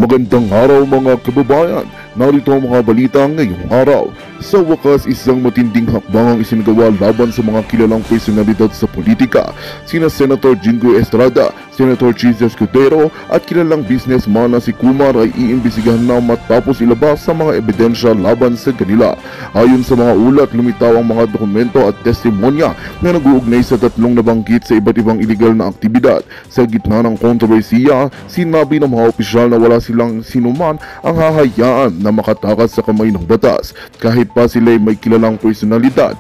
Magandang araw mga kababayan, narito ang mga balita ngayong araw. Sa wakas, isang matinding hakbang ang isinagawa laban sa mga kilalang personalidad sa politika. Sina Senator Jingo Estrada, Senator Chis Escudero at kilalang businessman na si Kumar ay iimbisigahan na matapos ilabas sa mga ebidensya laban sa kanila. Ayon sa mga ulat, lumitaw ang mga dokumento at testimonya na nag-uugnay sa tatlong nabanggit sa iba't ibang iligal na aktibidad. Sa gitna ng kontrobersiya, sinabi ng mga opisyal na wala silang sinuman ang hahayaan na makatakas sa kamay ng batas kahit pa sila'y may kilalang personalidad.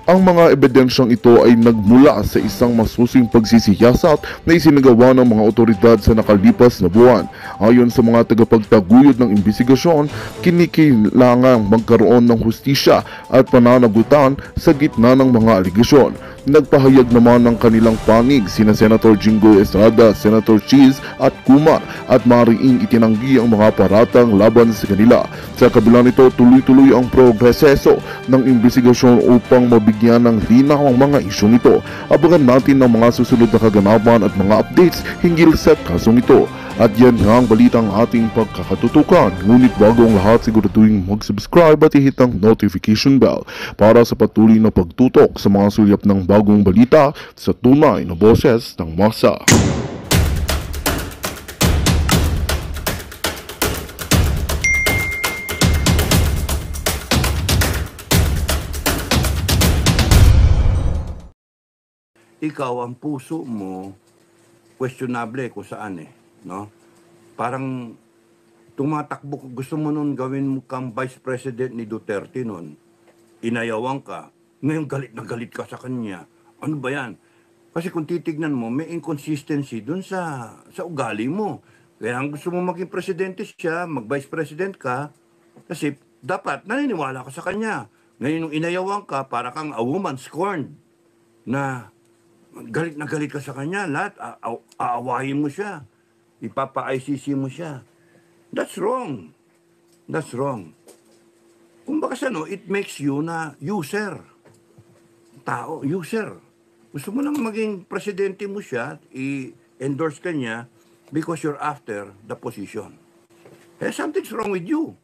Ang mga ebidensyang ito ay nagmula sa isang masusing pagsisiyasat na isinagawa ng mga otoridad sa nakalipas na buwan. Ayon sa mga tagapagtaguyod ng imbestigasyon, kinikailangang magkaroon ng hustisya at pananagutan sa gitna ng mga aligasyon. Nagpahayag naman ng kanilang panig sina Senator Jingo Estrada, Senator Chis at Kumar at mariing itinanggi ang mga paratang laban sa kanila. Sa kabila nito, tuloy-tuloy ang progreso ng imbestigasyon upang mabigyan ng linaw ang mga isyong ito. Abangan natin ang mga susunod na kaganapan at mga updates hinggil sa kasong ito. At yan nga ang balitang ating pagkakatutukan. Ngunit bago ang lahat, siguraduhin mag-subscribe at i-hit ang notification bell para sa patuloy na pagtutok sa mga sulyap ng bagong balita sa tunay na boses ng masa. Ikaw, ang puso mo, questionable kung saan no? Parang tumatakbo, gusto mo nun gawin mo kang Vice President ni Duterte nun. Inayawan ka. Ngayon galit na galit ka sa kanya. Ano ba yan? Kasi kung titignan mo, may inconsistency dun sa ugali mo. Kaya ang gusto mo maging presidente siya, mag-Vice President ka, kasi dapat naniniwala ka sa kanya. Ngayon nung inayawan ka, para kang a woman scorned na galit na galit ka sa kanya, lahat aawahin mo siya. Ipapa-ICC mo siya. That's wrong. That's wrong. Kung baka sa it makes you na user. Tao, user. Gusto mo lang maging presidente mo siya, i-endorse ka niya because you're after the position. Something's wrong with you.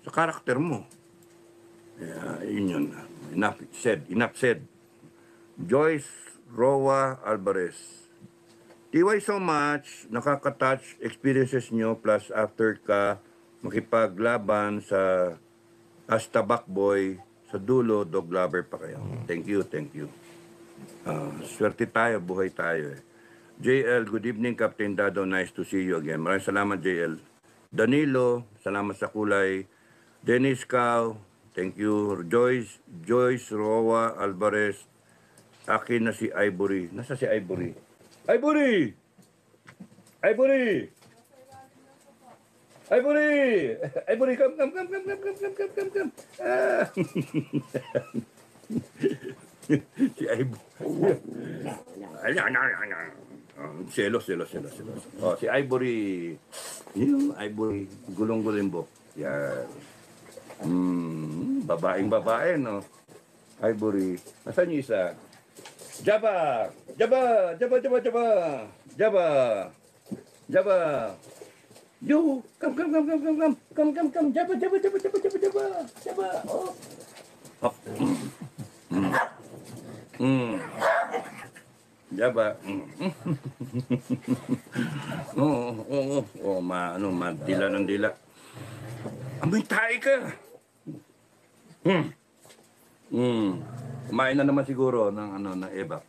Sa karakter mo. Yun yun. Enough said. Enough said. Joyce Roa Alvarez. TY so much, nakaka-touch experiences nyo plus after ka makipaglaban sa as tabak boy, sa dulo, dog lover pa kayo. Thank you, thank you. Swerte tayo, buhay tayo JL, good evening Captain Dado, nice to see you again. Maraming salamat JL. Danilo, salamat sa kulay. Dennis Cao, thank you. Joyce Roa Alvarez, akin na si Ivory. Nasa si Ivory? Ivory! Ivory! Ivory! Ivory, come. Si Ivory. Selos. Si Ivory. Yung Ivory, gulong-gulimbo. Yan. Babae, no? Ivory. Nasaan yung isa? Java! Yo, come. Java. Oh. Java. Madila ng dila. Amoy tayo ka. Kumain na naman siguro ng ebak.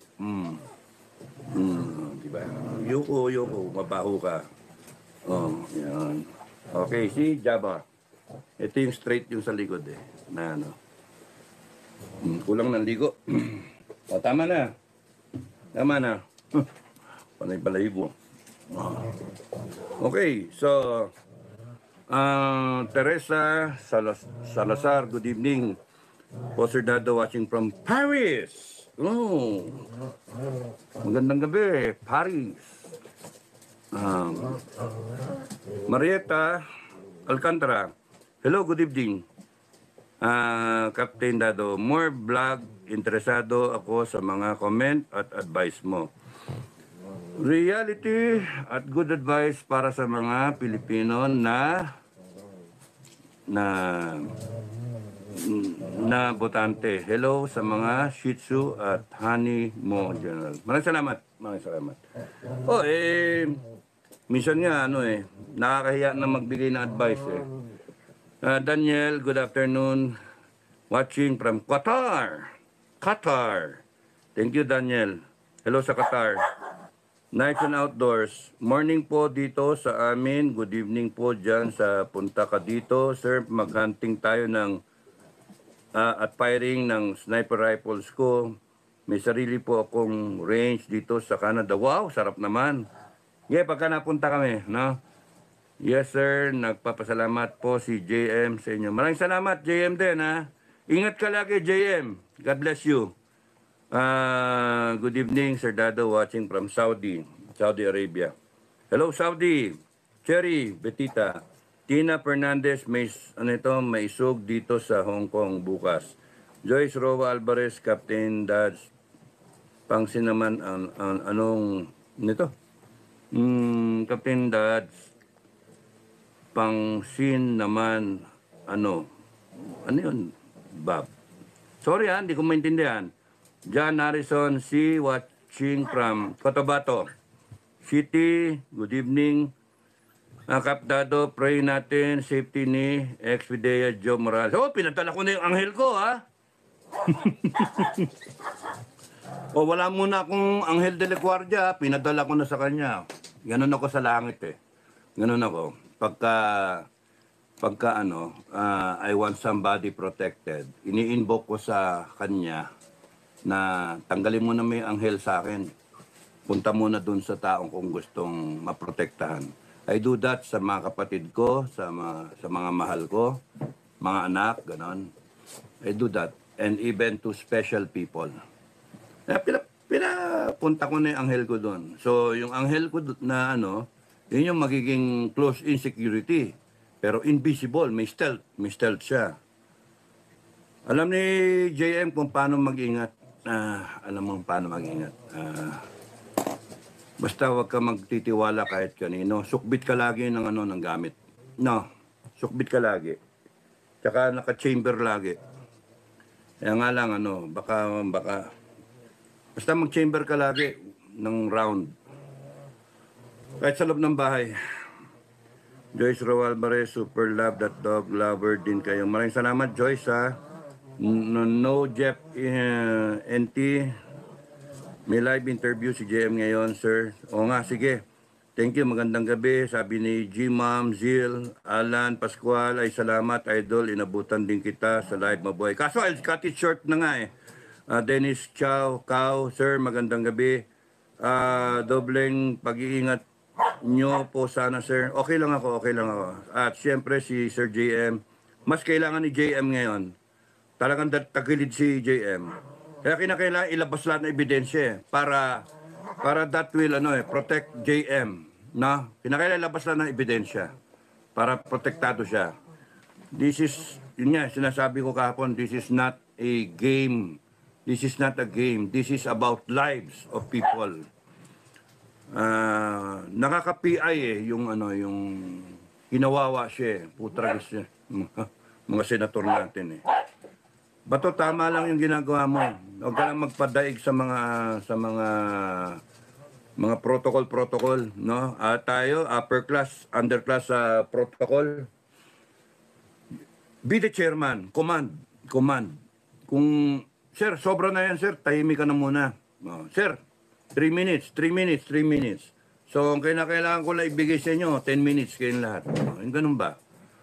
Diba? Yoko, mabaho ka. Yan. Okay, si Java. Ito yung straight yung sa likod na kulang ng ligo. Tama na. Panay balahibo. Okay, so Teresa Salazar, good evening. Poster Dado watching from Paris. Magandang gabi, Paris. Marietta Alcantara, hello, good evening. Captain Dado, more vlog, interesado ako sa mga comment at advice mo. Reality at good advice para sa mga Pilipino na na botante. Hello sa mga Shih Tzu at Honey Mo General. Maraming salamat. Maraming salamat. Oh, minsan nga, nakakahiya na magbigay ng advice eh. Daniel, good afternoon. Watching from Qatar. Qatar. Thank you, Daniel. Hello sa Qatar. Nights and outdoors. Morning po dito sa amin. Good evening po dyan sa punta ka dito. Sir, maghunting tayo ng at firing ng sniper rifles ko. May sarili po akong range dito sa Canada. Wow, sarap naman. Yeah, pagka napunta kami, no? Yes, sir. Nagpapasalamat po si JM sa inyo. Maraming salamat, JM din, ha? Ingat ka lagi, JM. God bless you. Good evening, Sir Dado, watching from Saudi Arabia. Hello, Saudi. Cherry, Betita. Tina Fernandez, may isog dito sa Hong Kong bukas. Joyce Roa Alvarez, Captain Dodge. Pangsin naman anong nito? Captain Dodge. Pangsin naman ano yun? Bob. Sorry hindi ko maintindihan. John Harrison, watching from Cotabato City. Good evening. Kapdado, pray natin safety ni ex-Fidea Joe Morales. Oh, pinatala ko na yung anghel ko, ha? Wala muna akong anghel de la Guardia, pinadala ko na sa kanya. Ganun ako sa langit, eh. Ganun ako. Pagka I want somebody protected, ini-invoke ko sa kanya na tanggalin mo na may anghel sa akin. Punta muna dun sa taong kung gustong maprotektahan. I do that sa mga kapatid ko, sa mga mahal ko, mga anak, ganon. I do that. And even to special people. Pinapunta ko na yung anghel ko doon. So, yung anghel ko na yun yung magiging close in security. Pero invisible, may stealth siya. Alam ni JM kung paano mag-ingat. Alam mo paano mag-ingat. Basta wag ka magtitiwala kahit kanino. Sukbit ka lagi ng ng gamit. No, sukbit ka lagi. Tsaka naka-chamber lagi. Kaya nga lang baka basta mag-chamber ka lagi ng round. Kahit sa loob ng bahay. Joyce Roa Alvarez, super love that dog lover din kayo. Maraming salamat, Joyce, ha. No Jeff NT. May live interview si JM ngayon, sir. O nga, sige. Thank you, magandang gabi. Sabi ni G-Mom, Zil, Alan, Pascual, ay salamat, idol. Inabutan din kita sa live, mabuhay. Kaso, I'll cut it short na nga eh. Dennis Chow, sir, magandang gabi. Dobleng pag-iingat nyo po sana, sir. Okay lang ako. At siyempre, si Sir JM, mas kailangan ni JM ngayon. Talagang tagilid si JM. Kaya kinakailangan ilabas lahat ng ebidensya para that will protect JM, na kinakailangan ilabas lahat ng ebidensya para protektado siya. This is sinasabi ko kahapon, this is not a game. This is not a game. This is about lives of people. Nakaka-PI yung ginawawa siya, putragis siya. Mga senator natin eh. Bato, tama lang yung ginagawa mo. Huwag ka lang magpadaig sa mga protocol, no? Tayo, upper class, underclass protocol. Be the chairman, command. Kung, sir, sobra na yan, sir, tahimik ka na muna. Sir, 3 minutes. So, ang kailangan ko lang ibigay sa inyo, 10 minutes kayong lahat. Yung ganun ba?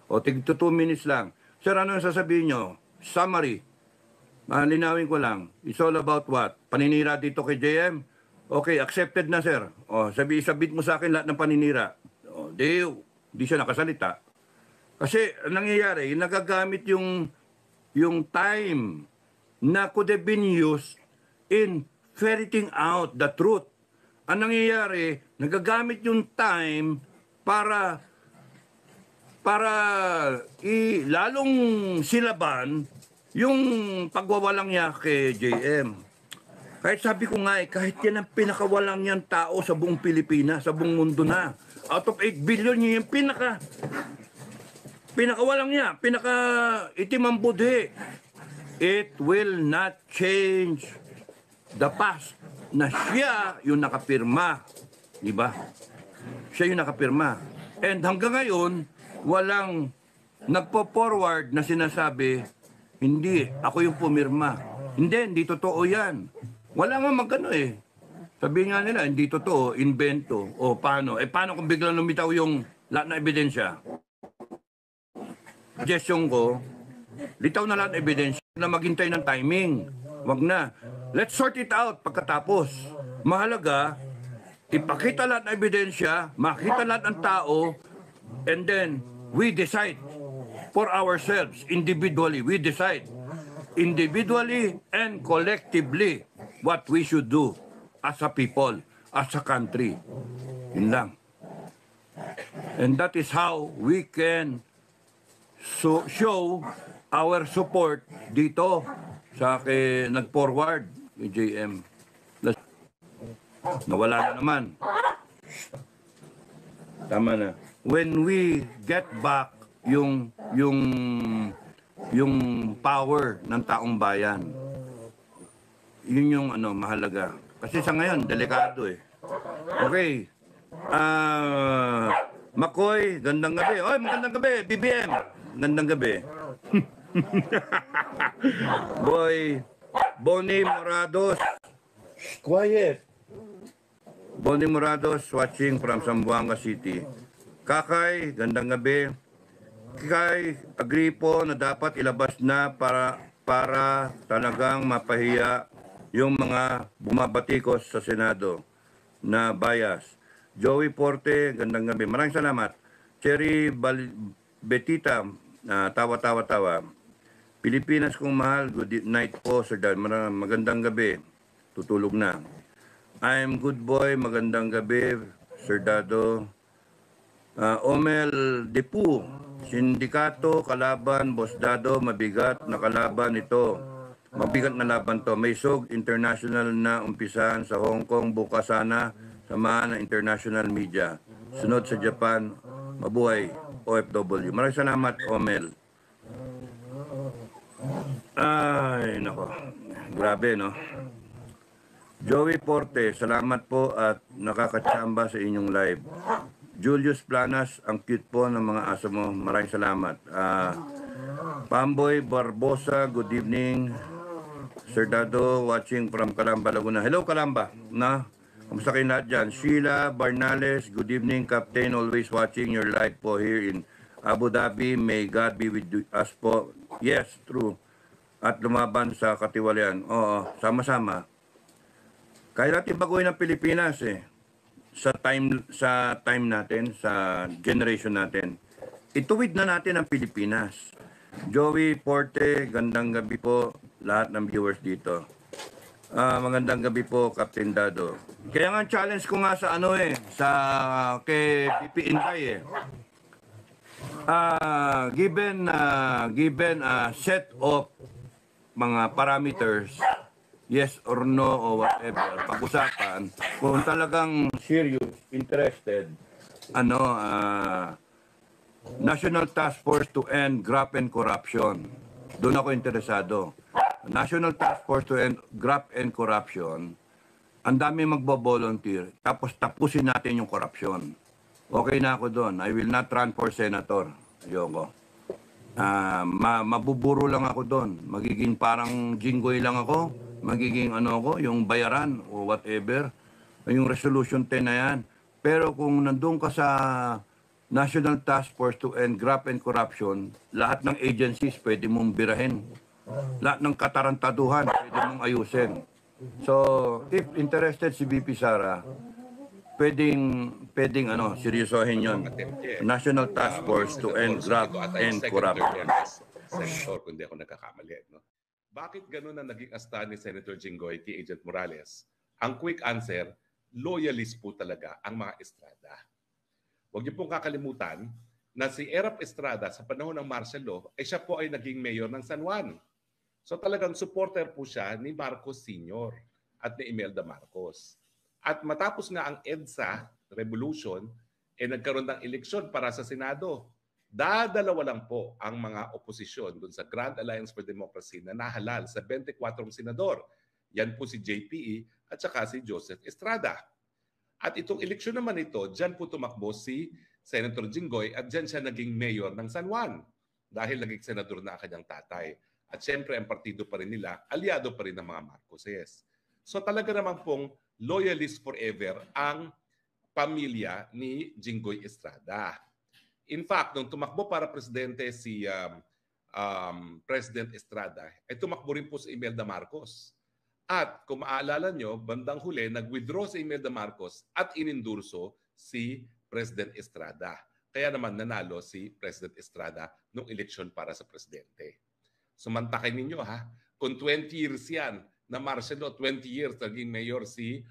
O, tig 2 minutes lang. Sir, ano yung sasabihin nyo? Summary. Linawin ko lang. It's all about what? Paninira dito kay JM? Okay, accepted na, sir. O, sabit mo sa akin lahat ng paninira. O, di siya nakasalita. Kasi, nangyayari, nagagamit yung time na could have been used in ferreting out the truth. Ang nangyayari, nagagamit yung time para lalong silaban yung pagwawalang niya kay JM. Kahit sabi ko nga kahit yan ang pinakawalang yan tao sa buong Pilipinas, sa buong mundo na. Out of 8 billion, yun yung pinakawalang niya, pinaka itim ang budhe. It will not change the past na siya yung nakapirma. Diba? Siya yung nakapirma. And hanggang ngayon, walang nagpo-forward na sinasabi, hindi, ako yung pumirma. Hindi totoo yan. Wala nga magkano eh. Sabi nga nila, hindi totoo, invento. O paano? Paano kung biglang lumitaw yung lahat na ebidensya? Suggestion ko, litaw na lahat ng ebidensya na maghintay ng timing. Wag na. Let's sort it out pagkatapos. Mahalaga, ipakita lahat ng ebidensya, makita lahat ng tao, and then we decide for ourselves, individually, we decide individually and collectively what we should do as a people, as a country. Yun lang. And that is how we can show our support dito sa nag-forward ni JM. Nawala na naman. Tama na. When we get back yung power ng taong bayan, yun yung mahalaga. Kasi sa ngayon, delikado eh. Okay. Makoy, gandang gabi. Oy, magandang gabi, BBM. Gandang gabi. Boy, Bonnie Morados. Quiet. Bonnie Morados watching from Zamboanga City. Kakay, gandang gabi. Kay, agree po na dapat ilabas na para talagang mapahiya yung mga bumabatikos sa Senado na bias. Joey Porte, gandang gabi. Maraming salamat. Cherry Betita, tawa. Pilipinas kong mahal, good night po, Sir Dad. Magandang gabi. Tutulog na. I'm good boy, magandang gabi, Sir Dado. Omel Depu, sindikato, kalaban, Boss Dado, mabigat na kalaban ito. Mabigat na laban to. May SOG International na umpisahan sa Hong Kong, bukas sana, samahan ng international media. Sunod sa Japan, mabuhay, OFW. Maraming salamat, Omel. Ay, nako. Grabe, no? Joey Porte, salamat po at nakakatsamba sa inyong live. Julius Planas, ang cute po ng mga aso mo. Maraming salamat. Pamboy Barbosa, good evening. Sir Dado, watching from Calamba, Laguna. Hello, Calamba. Kamusta kayo lahat dyan? Sheila Barnales, good evening, Captain. Always watching your live po here in Abu Dhabi. May God be with us po. Yes, true. At lumaban sa katiwalian. Oo, sama-sama. Kaya natin baguhin ang Pilipinas eh. Sa time natin, sa generation natin. Ituwid na natin ang Pilipinas. Joey Porte, gandang gabi po lahat ng viewers dito. Magandang gabi po, Captain Dado. Kaya nga challenge ko nga sa kay BP Inday eh. Given a set of mga parameters, yes or no or whatever, pag-usapan, kung talagang serious, interested, National Task Force to End Graft and Corruption. Doon ako interesado. National Task Force to End Graft and Corruption, ang dami magbo-volunteer, tapos tapusin natin yung corruption. Okay na ako doon. I will not run for senator. Ayoko. Mabuburo lang ako doon. Magiging parang jinggoy lang ako. Magiging yung bayaran o whatever. Yung resolution 10 na yan. Pero kung nandun ka sa National Task Force to End Graft and Corruption, lahat ng agencies pwede mong birahin. Lahat ng katarantaduhan pwede mong ayusin. So, if interested si VP Sara, pwedeng seryosohin yon. National Task Force to End Graft and Corruption. Senator, kung di ako nagkakamali. No? Bakit ganun ang naging asta ni Senator Jinggoy kay Agent Morales? Ang quick answer, loyalist po talaga ang mga Estrada. Huwag niyo pong kakalimutan na si Erap Estrada sa panahon ng martial law, siya po ay naging mayor ng San Juan. So talagang supporter po siya ni Marcos Sr. at ni Imelda Marcos. At matapos nga ang EDSA revolution, nagkaroon ng eleksyon para sa Senado. Dadalawa lang po ang mga oposisyon doon sa Grand Alliance for Democracy na nahalal sa 24 senador. Yan po si JPE at saka si Joseph Estrada. At itong eleksyon naman ito, dyan po tumakbo si Senator Jinggoy at dyan siya naging mayor ng San Juan dahil naging senador na ang kanyang tatay. At syempre ang partido pa rin nila, aliado pa rin ng mga Marcoses. So talaga naman pong loyalist forever ang pamilya ni Jinggoy Estrada. In fact, nung tumakbo para presidente si President Estrada, ay tumakbo rin po si Imelda Marcos. At kung maaalala nyo, bandang huli, nag-withdraw si Imelda Marcos at inendurso si President Estrada. Kaya naman nanalo si President Estrada nung eleksyon para sa presidente. Sumantakin ninyo ha, kung 20 years yan, na Marcelo, 20 years naging mayor si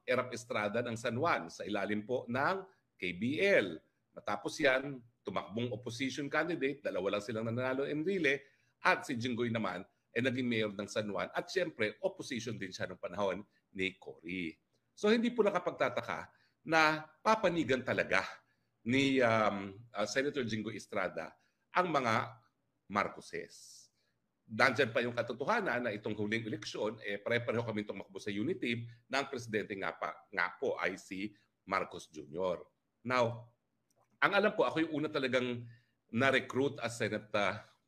Erap Estrada ng San Juan sa ilalim po ng KBL. Matapos yan, tumakbong opposition candidate, dalawa lang silang nanalo Enrile, at si Jinggoy naman ay naging mayor ng San Juan at siyempre opposition din siya noong panahon ni Cory. So hindi po nakapagtataka na papanigan talaga ni Senator Jinggoy Estrada ang mga Marcoses. Nandiyan pa yung katotohanan na itong huling eleksyon, pare-pareho kami tumakbo sa unity team na ang presidente nga po ay si Marcos Jr. Now, ang alam ko, ako yung una talagang na-recruit as Senate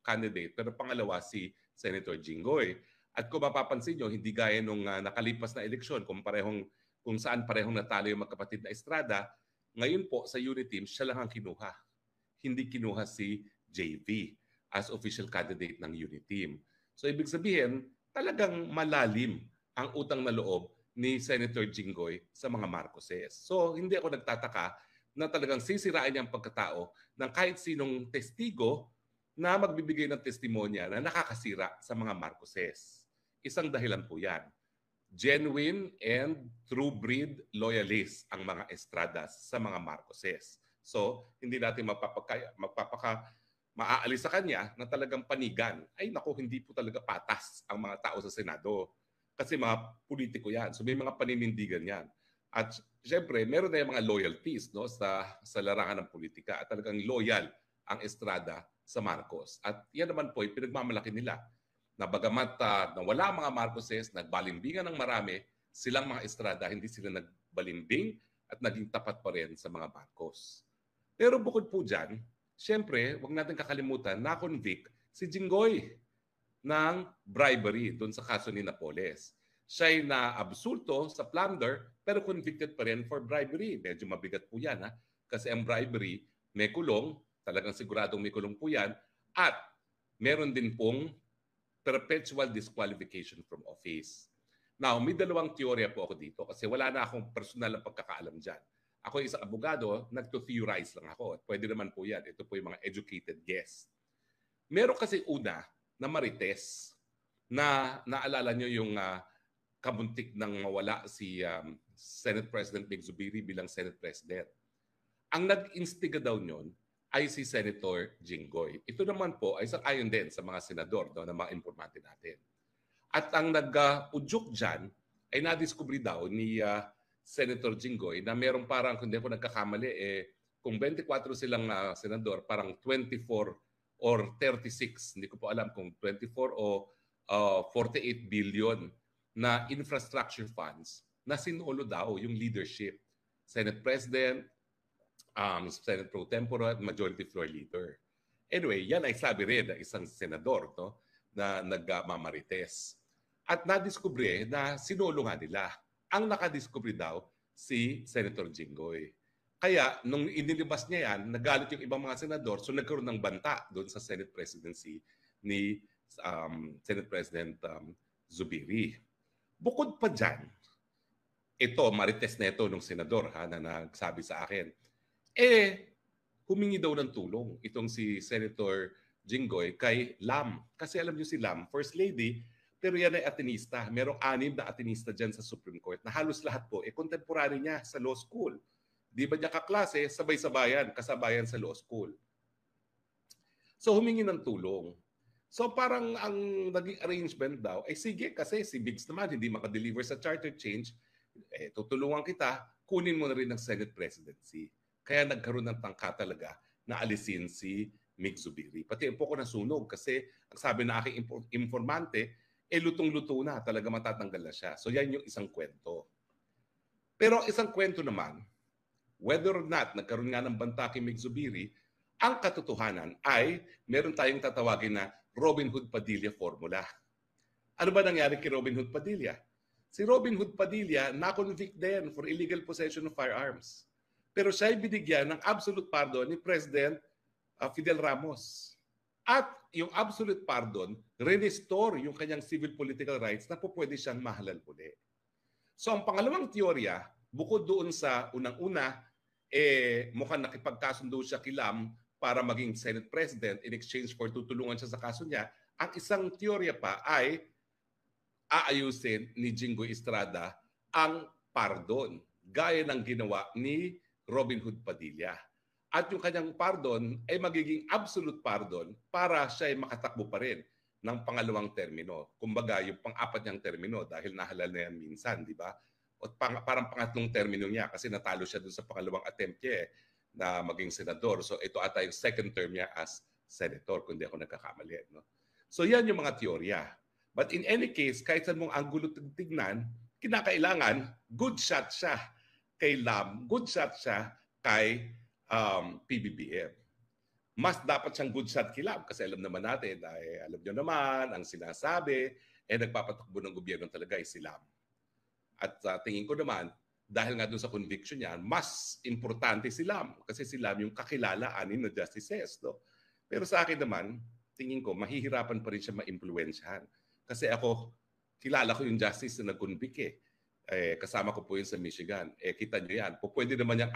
candidate, pero pangalawa si Senator Jinggoy. At kung mapapansin nyo, hindi gaya nung nakalipas na eleksyon, kung saan parehong natalo yung magkapatid na Estrada, ngayon po sa unity team, siya lang ang kinuha. Hindi kinuha si JV as official candidate ng unity team. So ibig sabihin, talagang malalim ang utang na loob ni Senator Jinggoy sa mga Marcoses. So hindi ako nagtataka na talagang sisirain niya ang pagkatao ng kahit sinong testigo na magbibigay ng testimonya na nakakasira sa mga Marcoses. Isang dahilan po yan. Genuine and true breed loyalist ang mga Estradas sa mga Marcoses. So, hindi natin maaalis sa kanya na talagang panigan. Ay naku, hindi po talaga patas ang mga tao sa Senado. Kasi mga politiko yan. So, may mga paninindigan yan. At siyempre, meron na yung mga loyalties no, sa larangan ng politika at talagang loyal ang Estrada sa Marcos. At yan naman po, pinagmamalaki nila na bagamat na wala mga Marcoses, nagbalimbingan ng marami, silang mga Estrada, hindi sila nagbalimbing at naging tapat pa rin sa mga Marcos. Pero bukod po dyan, siyempre, huwag natin kakalimutan na convict si Jinggoy ng bribery doon sa kaso ni Napoles. Siya'y na-absulto sa plunder pero convicted pa rin for bribery. Medyo mabigat po yan ha? Kasi ang bribery may kulong, talagang siguradong may kulong po yan, at meron din pong perpetual disqualification from office. Now, may dalawang teorya po ako dito kasi wala na akong personal na pagkakaalam dyan. Ako isang abogado, nagto-theorize lang ako. Pwede naman po yan. Ito po yung mga educated guess. Meron kasi una na Marites na naalala nyo yung kabuntik ng mawala si Senate President Mig Zubiri bilang Senate President. Ang nag-instiga daw nyon ay si Senator Jinggoy. Ito naman po ay ayon din sa mga senador no, na mga informante natin. At ang nag-udyok dyan ay nadiskubre daw ni Senator Jinggoy na merong parang, kung di ako nagkakamali, kung 24 silang senador, parang 24 or 36, hindi ko po alam kung 24 o 48 billion na infrastructure funds na sinulo daw yung leadership. Senate President, Senate Pro Tempore at Majority Floor Leader. Anyway, yan ay sabi rin ng isang senador no, na nagmamarites. At nadiskubre na sinulo nga nila. Ang nakadiskubre daw si Senator Jinggoy. Kaya nung inilabas niya yan, nagalit yung ibang mga senador, so nagkaroon ng banta doon sa Senate presidency ni Senate President Zubiri. Bukod pa dyan, ito, marites na ito ng senador na nagsabi sa akin, humingi daw ng tulong itong si Senator Jinggoy kay Lam. Kasi alam niyo si Lam, First Lady, pero yan ay Atenista. Merong 6 na Atenista dyan sa Supreme Court na halos lahat po, contemporary niya sa law school. Di ba niya kaklase, sabay-sabayan, kasabayan sa law school. So humingi ng tulong. So parang ang naging arrangement daw, ay sige kasi si Biggs naman hindi makadeliver sa charter change, tutulungan kita, kunin mo na rin ang Senate presidency. Kaya nagkaroon ng tangka talaga na alisin si Mig Zubiri. Pati po ko nasunog kasi ang sabi na aking informante, lutong-luto na, talaga matatanggal na siya. So yan yung isang kwento. Pero isang kwento naman, whether or not nagkaroon nga ng banta kay Mig Zubiri, ang katotohanan ay meron tayong tatawagin na Robin Hood Padilla formula. Ano ba nangyari kay Robin Hood Padilla? Si Robin Hood Padilla na-convict din for illegal possession of firearms. Pero siya ay binigyan ng absolute pardon ni President Fidel Ramos. At yung absolute pardon, re-restore yung kanyang civil political rights na po pwede siyang mahalal muli. So ang pangalawang teorya, bukod doon sa unang-una, mukhang nakipagkasundo siya kay Lam para maging Senate President in exchange for tutulungan siya sa kaso niya. Ang isang teorya pa ay aayusin ni Jinggoy Estrada ang pardon, gaya ng ginawa ni Robin Hood Padilla. At yung kanyang pardon ay magiging absolute pardon para siya ay makatakbo pa rin ng pangalawang termino. Kumbaga, yung pang-apat niyang termino dahil nahalal na yan minsan, di ba? O parang pangatlong termino niya kasi natalo siya dun sa pangalawang attempt niya na maging senador. So ito ata yung second term niya as senator, kung di ako nagkakamali. No? So yan yung mga teorya. But in any case, kahit saan mong anggulo tignan, kinakailangan good shot siya kay Lam, good shot siya kay PBBM. Mas dapat siyang good shot kay Lam kasi alam naman natin, alam nyo naman, ang sinasabi, nagpapatakbo ng gobyerno talaga ay si Lam. At tingin ko naman, dahil nga doon sa conviction niya, mas importante si Lam kasi si Lam yung kakilala anin na justices. No? Pero sa akin naman, tingin ko, mahihirapan pa rin siya ma-influensyahan. Kasi ako, kilala ko yung justice na nag-convict kasama ko po yun sa Michigan. Kita nyo yan. Pwede naman yung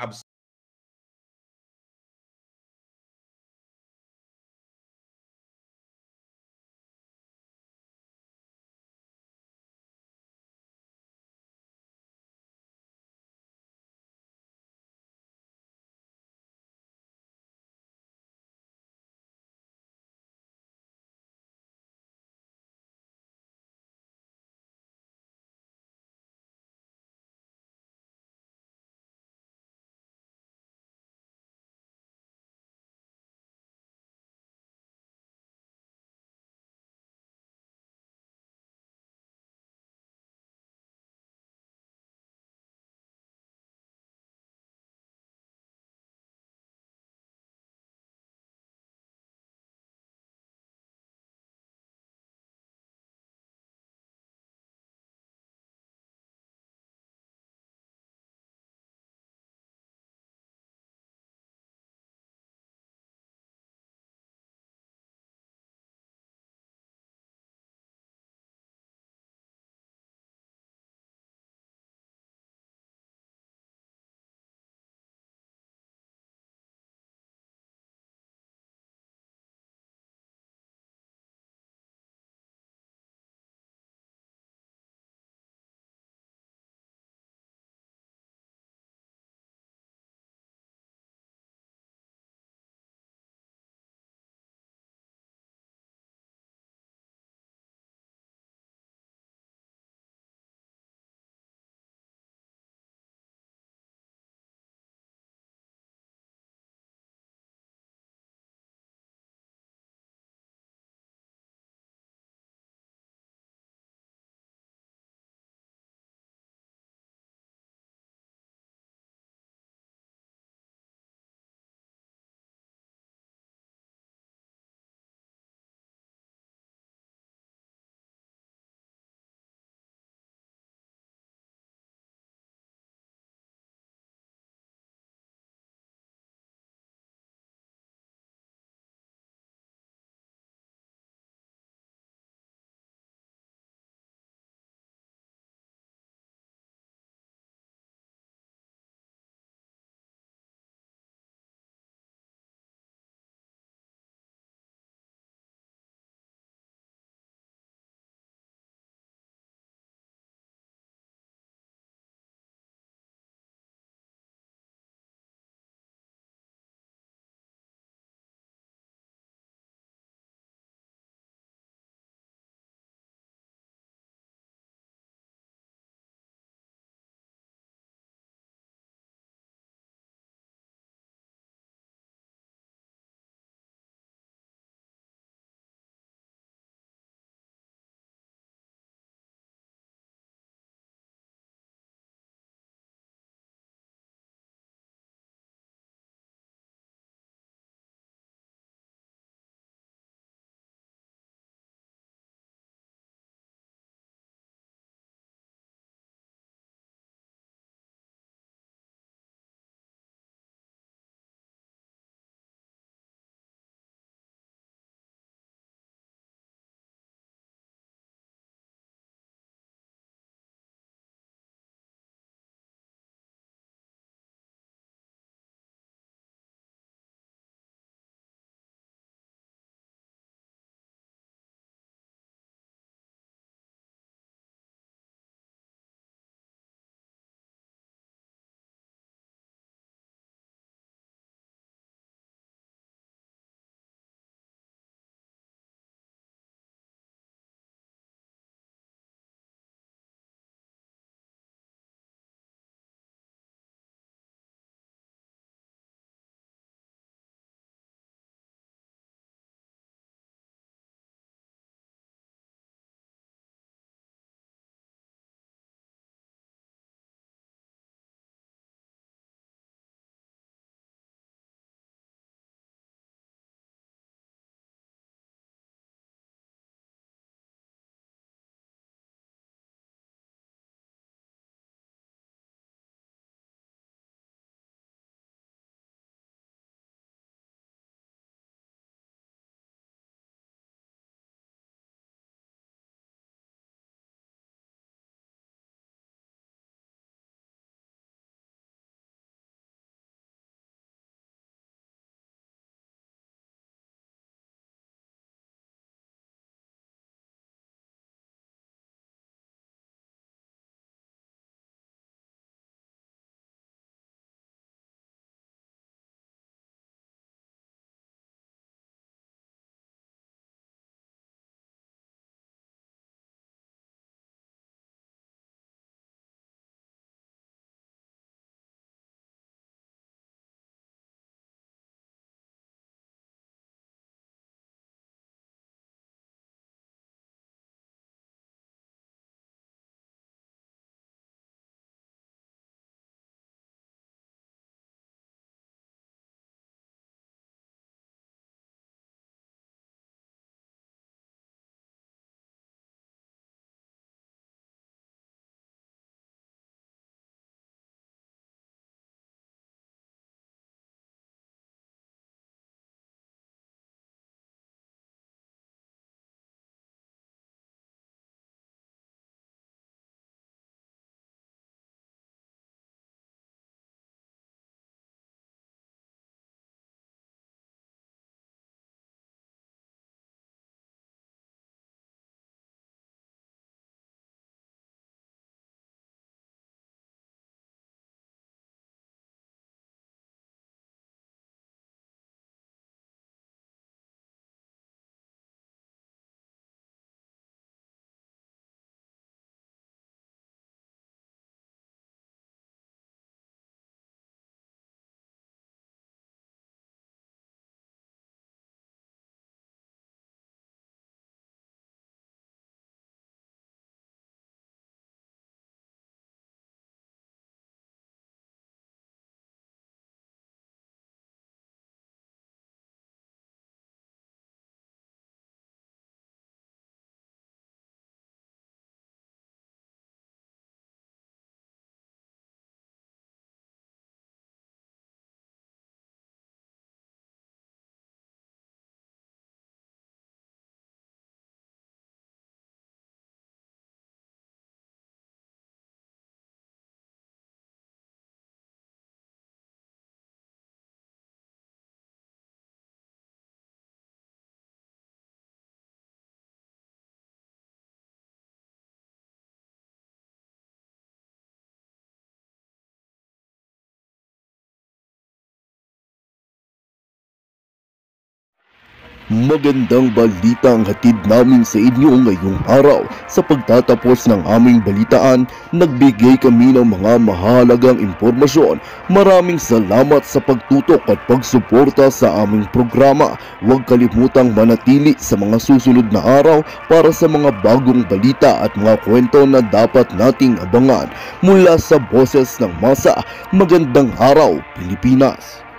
Magandang balita ang hatid namin sa inyo ngayong araw. Sa pagtatapos ng aming balitaan, nagbigay kami ng mga mahalagang impormasyon. Maraming salamat sa pagtutok at pagsuporta sa aming programa. Huwag kalimutang manatili sa mga susunod na araw para sa mga bagong balita at mga kwento na dapat nating abangan. Mula sa Boses ng Masa, magandang araw Pilipinas!